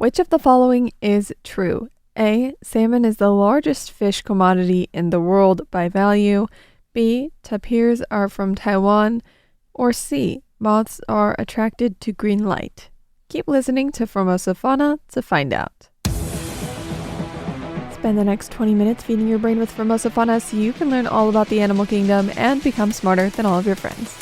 Which of the following is true? A. Salmon is the largest fish commodity in the world by value. B. Tapirs are from Taiwan. Or C. Moths are attracted to green light. Keep listening to Formosa Fauna to find out. Spend the next 20 minutes feeding your brain with Formosa Fauna so you can learn all about the animal kingdom and become smarter than all of your friends.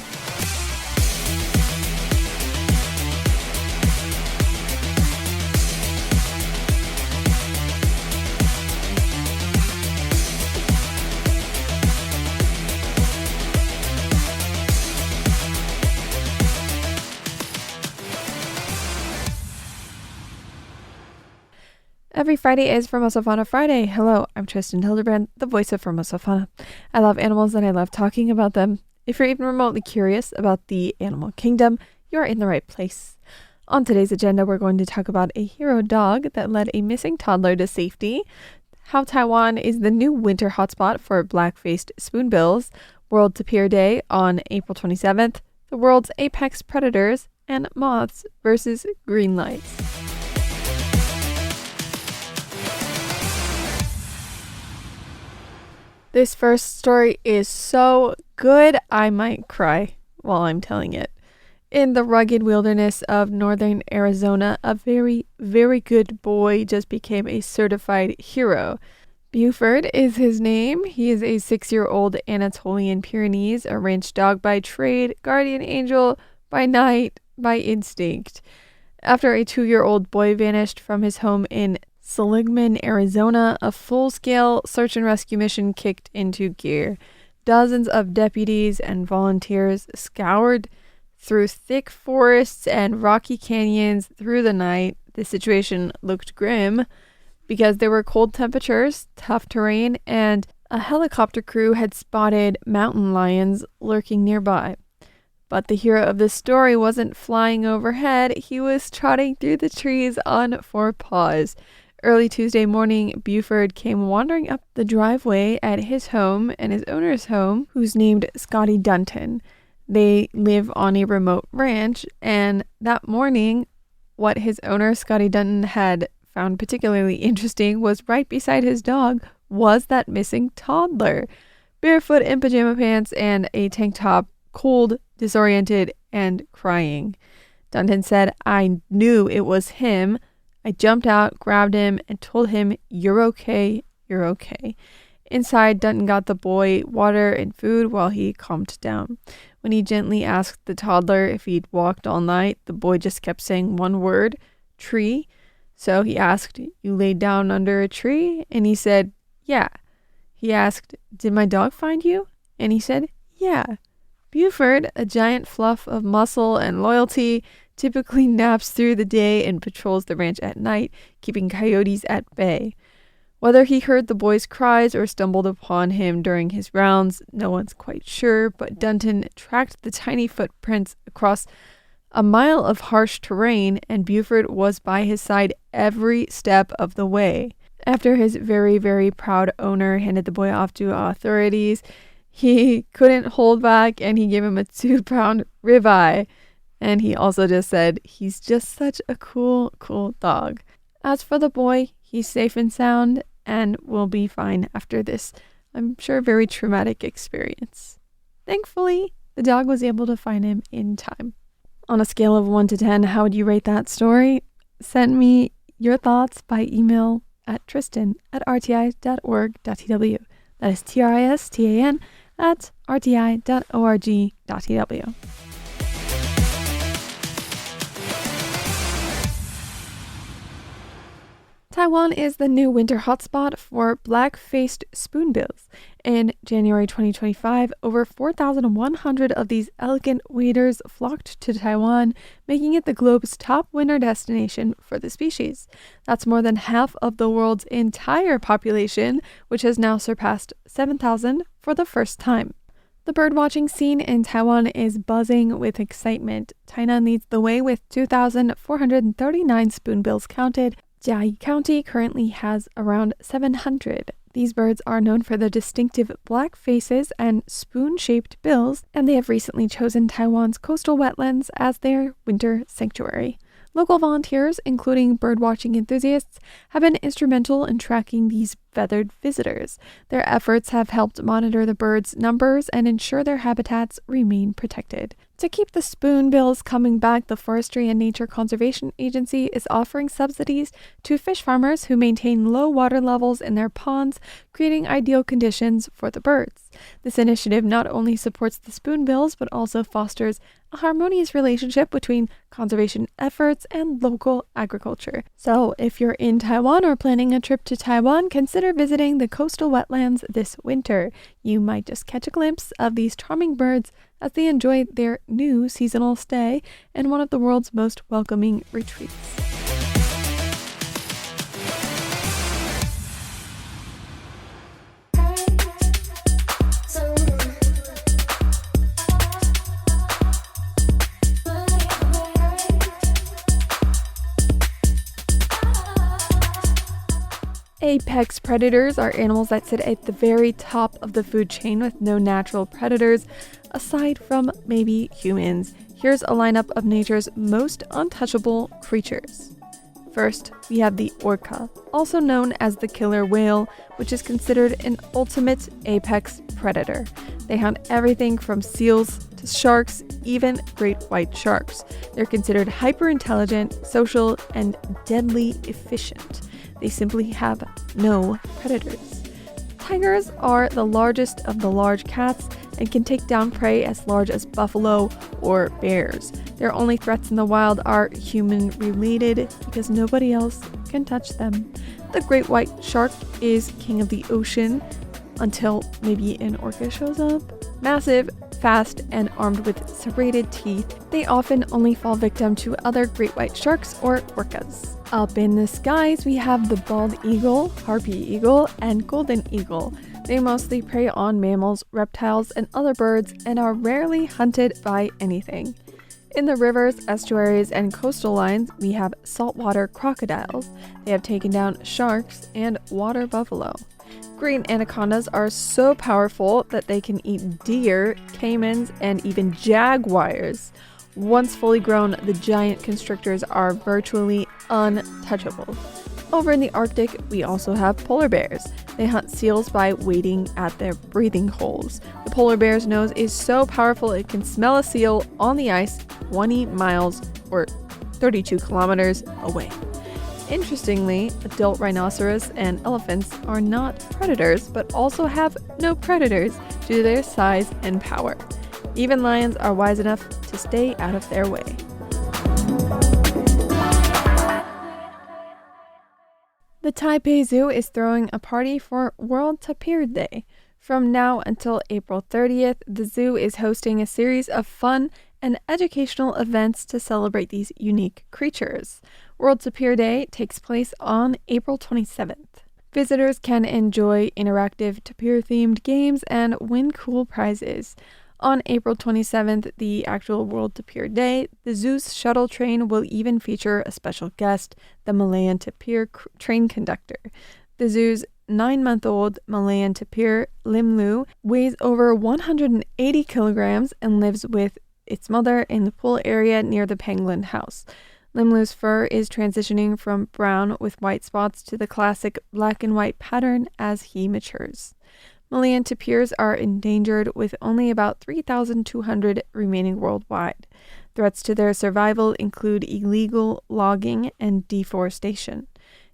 Every Friday is Formosa Fauna Friday. Hello, I'm Tristan, the voice of Formosa Fauna. I love animals and I love talking about them. If you're even remotely curious about the animal kingdom, you're in the right place. On today's agenda, we're going to talk about a hero dog that led a missing toddler to safety, how Taiwan is the new winter hotspot for black-faced spoonbills, World Tapir Day on April 27th, the world's apex predators, and moths versus green lights. This first story is so good, I might cry while I'm telling it. In the rugged wilderness of northern Arizona, a very, very good boy just became a certified hero. Buford is his name. He is a 6-year-old Anatolian Pyrenees, a ranch dog by trade, guardian angel by night, by instinct. After a 2-year-old boy vanished from his home in Seligman, Arizona, a full-scale search and rescue mission kicked into gear. Dozens of deputies and volunteers scoured through thick forests and rocky canyons through the night. The situation looked grim because there were cold temperatures, tough terrain, and a helicopter crew had spotted mountain lions lurking nearby. But the hero of this story wasn't flying overhead. He was trotting through the trees on 4 paws. Early Tuesday morning, Buford came wandering up the driveway at his home and his owner's home, who's named Scotty Dunton. They live on a remote ranch, and that morning, what his owner, Scotty Dunton, had found particularly interesting was right beside his dog was that missing toddler, barefoot in pajama pants and a tank top, cold, disoriented, and crying. Dunton said, "I knew it was him. I jumped out, grabbed him, and told him, 'You're okay, you're okay.'" Inside, Dunton got the boy water and food while he calmed down. When he gently asked the toddler if he'd walked all night, the boy just kept saying one word, "tree." So he asked, "You laid down under a tree?" And he said, "Yeah." He asked, "Did my dog find you?" And he said, "Yeah." Buford, a giant fluff of muscle and loyalty, typically naps through the day and patrols the ranch at night, keeping coyotes at bay. Whether he heard the boy's cries or stumbled upon him during his rounds, no one's quite sure, but Dunton tracked the tiny footprints across a mile of harsh terrain, and Buford was by his side every step of the way. After his very, very proud owner handed the boy off to authorities, he couldn't hold back and he gave him a 2-pound ribeye. And he also just said, he's just such a cool dog. As for the boy, he's safe and sound and will be fine after this, I'm sure, very traumatic experience. Thankfully, the dog was able to find him in time. On a scale of 1 to 10, how would you rate that story? Send me your thoughts by email at tristan@rti.org.tw. That is tristan@rti.org.tw. Taiwan is the new winter hotspot for black-faced spoonbills. In January 2025, over 4,100 of these elegant waders flocked to Taiwan, making it the globe's top winter destination for the species. That's more than half of the world's entire population, which has now surpassed 7,000 for the first time. The birdwatching scene in Taiwan is buzzing with excitement. Tainan leads the way with 2,439 spoonbills counted. Jiayi County currently has around 700. These birds are known for their distinctive black faces and spoon-shaped bills, and they have recently chosen Taiwan's coastal wetlands as their winter sanctuary. Local volunteers, including birdwatching enthusiasts, have been instrumental in tracking these feathered visitors. Their efforts have helped monitor the birds' numbers and ensure their habitats remain protected. To keep the spoonbills coming back, the Forestry and Nature Conservation Agency is offering subsidies to fish farmers who maintain low water levels in their ponds, creating ideal conditions for the birds. This initiative not only supports the spoonbills, but also fosters a harmonious relationship between conservation efforts and local agriculture. So, if you're in Taiwan or planning a trip to Taiwan, consider visiting the coastal wetlands this winter. You might just catch a glimpse of these charming birds as they enjoy their new seasonal stay in one of the world's most welcoming retreats. Apex predators are animals that sit at the very top of the food chain with no natural predators, aside from maybe humans. Here's a lineup of nature's most untouchable creatures. First, we have the orca, also known as the killer whale, which is considered an ultimate apex predator. They hunt everything from seals to sharks, even great white sharks. They're considered hyper-intelligent, social, and deadly efficient. They simply have no predators. Tigers are the largest of the large cats and can take down prey as large as buffalo or bears. Their only threats in the wild are human-related because nobody else can touch them. The great white shark is king of the ocean until maybe an orca shows up. Massive, fast, and armed with serrated teeth, they often only fall victim to other great white sharks or orcas. Up in the skies, we have the bald eagle, harpy eagle, and golden eagle. They mostly prey on mammals, reptiles, and other birds and are rarely hunted by anything. In the rivers, estuaries, and coastal lines, we have saltwater crocodiles. They have taken down sharks and water buffalo. Green anacondas are so powerful that they can eat deer, caimans, and even jaguars. Once fully grown, the giant constrictors are virtually untouchable. Over in the Arctic, we also have polar bears. They hunt seals by waiting at their breathing holes. The polar bear's nose is so powerful it can smell a seal on the ice 20 miles or 32 kilometers away. Interestingly, adult rhinoceros and elephants are not predators, but also have no predators due to their size and power. Even lions are wise enough to stay out of their way. The Taipei Zoo is throwing a party for World Tapir Day. From now until April 30th, the zoo is hosting a series of fun and educational events to celebrate these unique creatures. World Tapir Day takes place on April 27th. Visitors can enjoy interactive tapir-themed games and win cool prizes. On April 27th, the actual World Tapir Day, the zoo's shuttle train will even feature a special guest, the Malayan tapir train conductor. The zoo's 9-month-old Malayan tapir, Lim Lu, weighs over 180 kilograms and lives with its mother in the pool area near the Pangolin house. Lim Lu's fur is transitioning from brown with white spots to the classic black and white pattern as he matures. Malayan tapirs are endangered, with only about 3,200 remaining worldwide. Threats to their survival include illegal logging and deforestation.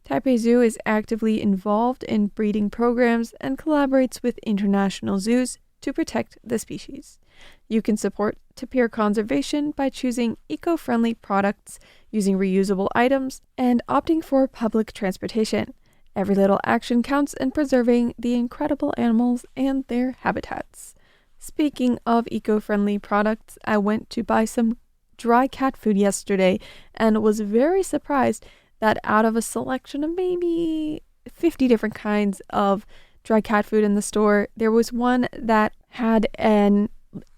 Taipei Zoo is actively involved in breeding programs and collaborates with international zoos to protect the species. You can support tapir conservation by choosing eco-friendly products, using reusable items, and opting for public transportation. Every little action counts in preserving the incredible animals and their habitats. Speaking of eco-friendly products, I went to buy some dry cat food yesterday and was very surprised that out of a selection of maybe 50 different kinds of dry cat food in the store, there was one that had an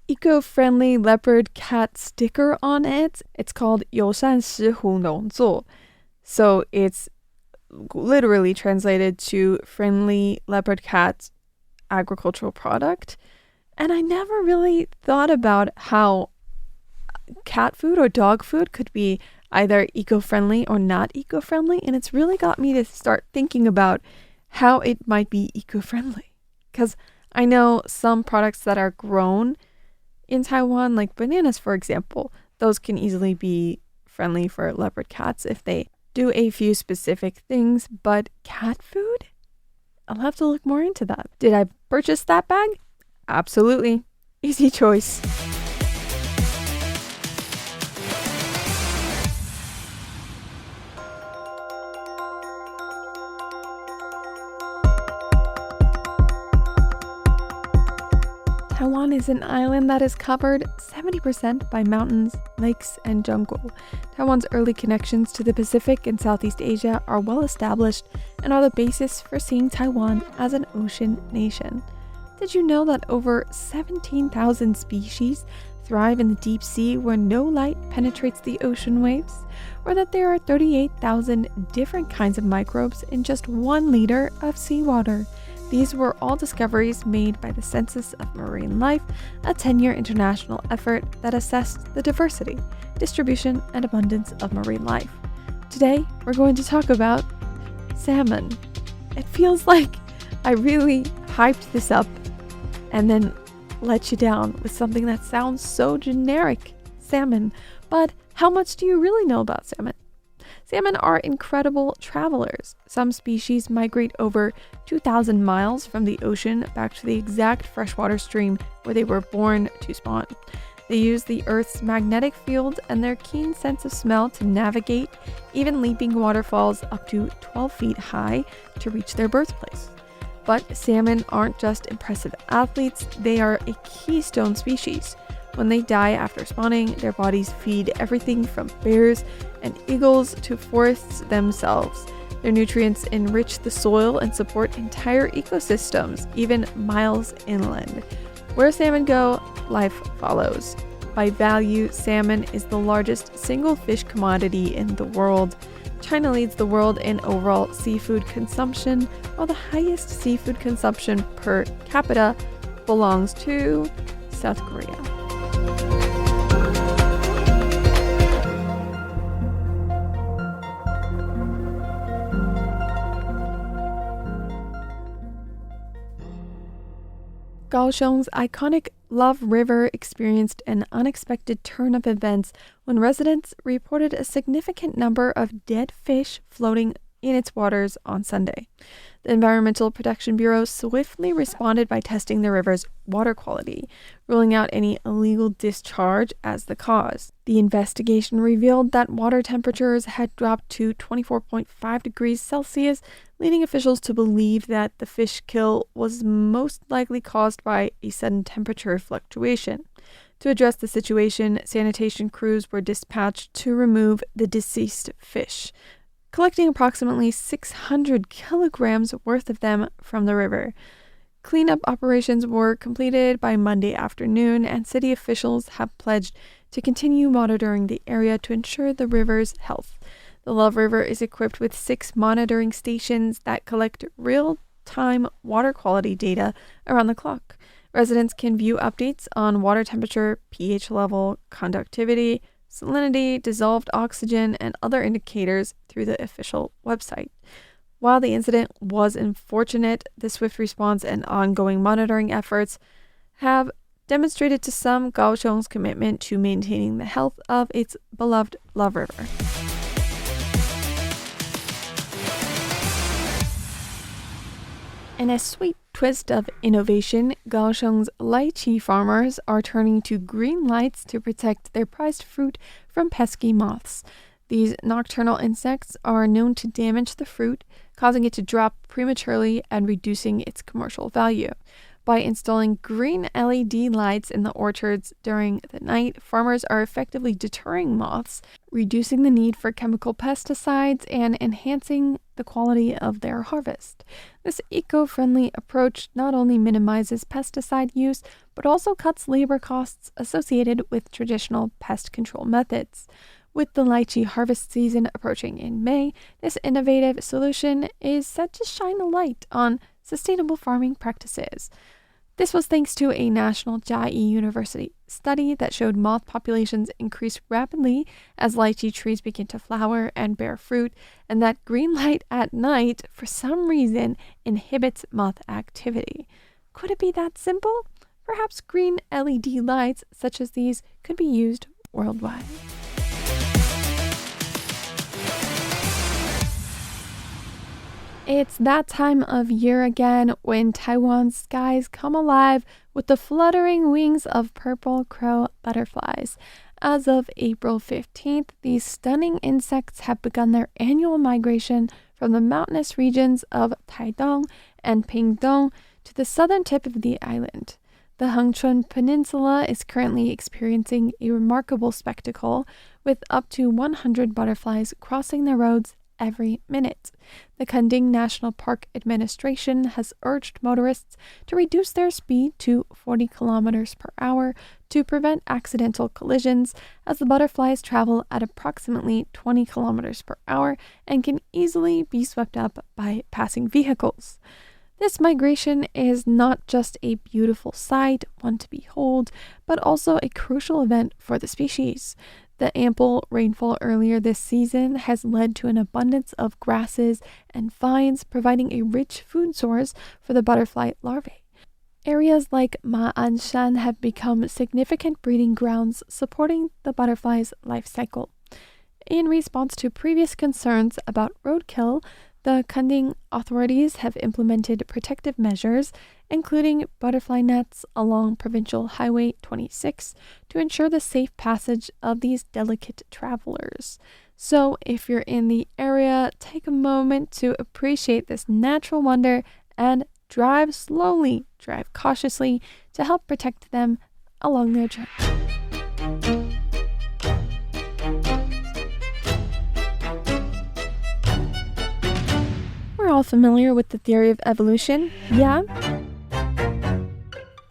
eco-friendly leopard cat sticker on it. It's called 友善食虎农作. So it's literally translated to friendly leopard cat agricultural product. And I never really thought about how cat food or dog food could be either eco-friendly or not eco-friendly, and it's really got me to start thinking about how it might be eco-friendly. Because I know some products that are grown in Taiwan, like bananas, for example, those can easily be friendly for leopard cats if they do a few specific things, but cat food? I'll have to look more into that. Did I purchase that bag? Absolutely. Easy choice. Taiwan is an island that is covered 70% by mountains, lakes, and jungle. Taiwan's early connections to the Pacific and Southeast Asia are well established and are the basis for seeing Taiwan as an ocean nation. Did you know that over 17,000 species thrive in the deep sea where no light penetrates the ocean waves? Or that there are 38,000 different kinds of microbes in just 1 liter of seawater? These were all discoveries made by the Census of Marine Life, a 10-year international effort that assessed the diversity, distribution, and abundance of marine life. Today, we're going to talk about salmon. It feels like I really hyped this up and then let you down with something that sounds so generic, salmon. But how much do you really know about salmon? Salmon are incredible travelers. Some species migrate over 2,000 miles from the ocean back to the exact freshwater stream where they were born to spawn. They use the Earth's magnetic field and their keen sense of smell to navigate, even leaping waterfalls up to 12 feet high to reach their birthplace. But salmon aren't just impressive athletes, they are a keystone species. When they die after spawning, their bodies feed everything from bears and eagles to forests themselves. Their nutrients enrich the soil and support entire ecosystems, even miles inland. Where salmon go, life follows. By value, salmon is the largest single fish commodity in the world. China leads the world in overall seafood consumption, while the highest seafood consumption per capita belongs to South Korea. Kaohsiung's iconic Love River experienced an unexpected turn of events when residents reported a significant number of dead fish floating in its waters on Sunday. The Environmental Protection Bureau swiftly responded by testing the river's water quality, ruling out any illegal discharge as the cause. The investigation revealed that water temperatures had dropped to 24.5 degrees Celsius, leading officials to believe that the fish kill was most likely caused by a sudden temperature fluctuation. To address the situation, sanitation crews were dispatched to remove the deceased fish, collecting approximately 600 kilograms worth of them from the river. Cleanup operations were completed by Monday afternoon, and city officials have pledged to continue monitoring the area to ensure the river's health. The Love River is equipped with 6 monitoring stations that collect real-time water quality data around the clock. Residents can view updates on water temperature, pH level, conductivity, salinity, dissolved oxygen, and other indicators through the official website. While the incident was unfortunate, the swift response and ongoing monitoring efforts have demonstrated to some Kaohsiung's commitment to maintaining the health of its beloved Love River. In a sweet twist of innovation, Kaohsiung's lychee farmers are turning to green lights to protect their prized fruit from pesky moths. These nocturnal insects are known to damage the fruit, causing it to drop prematurely and reducing its commercial value. By installing green LED lights in the orchards during the night, farmers are effectively deterring moths, reducing the need for chemical pesticides, and enhancing the quality of their harvest. This eco-friendly approach not only minimizes pesticide use, but also cuts labor costs associated with traditional pest control methods. With the lychee harvest season approaching in May, this innovative solution is set to shine a light on sustainable farming practices. This was thanks to a national Chiayi University study that showed moth populations increase rapidly as lychee trees begin to flower and bear fruit, and that green light at night, for some reason, inhibits moth activity. Could it be that simple? Perhaps green LED lights such as these could be used worldwide. It's that time of year again when Taiwan's skies come alive with the fluttering wings of purple crow butterflies. As of April 15th, these stunning insects have begun their annual migration from the mountainous regions of Taidong and Pingdong to the southern tip of the island. The Hengchun Peninsula is currently experiencing a remarkable spectacle, with up to 100 butterflies crossing the roads every minute. The Kunding National Park Administration has urged motorists to reduce their speed to 40 kilometers per hour to prevent accidental collisions, as the butterflies travel at approximately 20 kilometers per hour and can easily be swept up by passing vehicles. This migration is not just a beautiful sight, one to behold, but also a crucial event for the species. The ample rainfall earlier this season has led to an abundance of grasses and vines, providing a rich food source for the butterfly larvae. Areas like Ma'anshan have become significant breeding grounds, supporting the butterfly's life cycle. In response to previous concerns about roadkill, the Kunding authorities have implemented protective measures, including butterfly nets along Provincial Highway 26, to ensure the safe passage of these delicate travelers. So, if you're in the area, take a moment to appreciate this natural wonder and drive slowly, drive cautiously to help protect them along their journey. We're all familiar with the theory of evolution, yeah?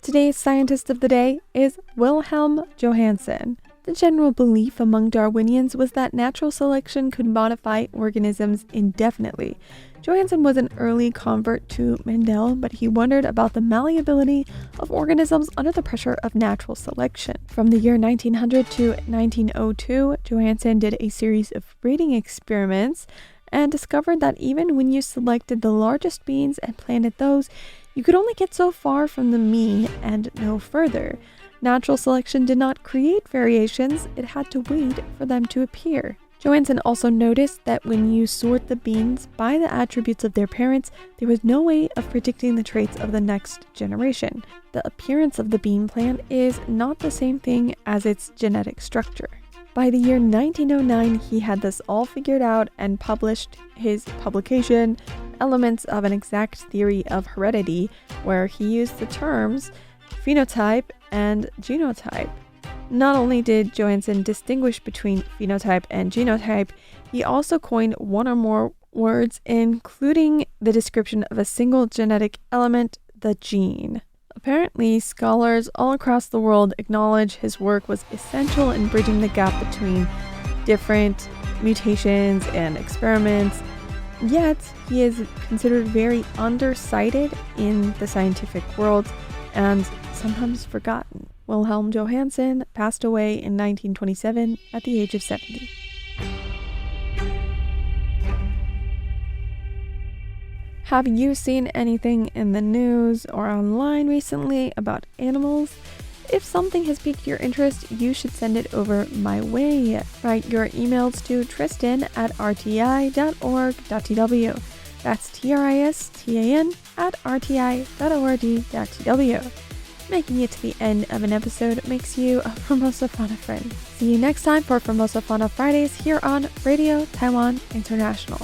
Today's scientist of the day is Wilhelm Johansen. The general belief among Darwinians was that natural selection could modify organisms indefinitely. Johansen was an early convert to Mendel, but he wondered about the malleability of organisms under the pressure of natural selection. From the year 1900 to 1902, Johansen did a series of breeding experiments and discovered that even when you selected the largest beans and planted those, you could only get so far from the mean and no further. Natural selection did not create variations, it had to wait for them to appear. Johansen also noticed that when you sort the beans by the attributes of their parents, there was no way of predicting the traits of the next generation. The appearance of the bean plant is not the same thing as its genetic structure. By the year 1909, he had this all figured out and published his publication, Elements of an Exact Theory of Heredity, where he used the terms phenotype and genotype. Not only did Johansen distinguish between phenotype and genotype, he also coined one or more words, including the description of a single genetic element, the gene. Apparently, scholars all across the world acknowledge his work was essential in bridging the gap between different mutations and experiments, yet he is considered very undercited in the scientific world and sometimes forgotten. Wilhelm Johansen passed away in 1927 at the age of 70. Have you seen anything in the news or online recently about animals? If something has piqued your interest, you should send it over my way. Write your emails to tristan@rti.org.tw. That's tristan@rti.org.tw. Making it to the end of an episode makes you a Formosa Fauna friend. See you next time for Formosa Fauna Fridays here on Radio Taiwan International.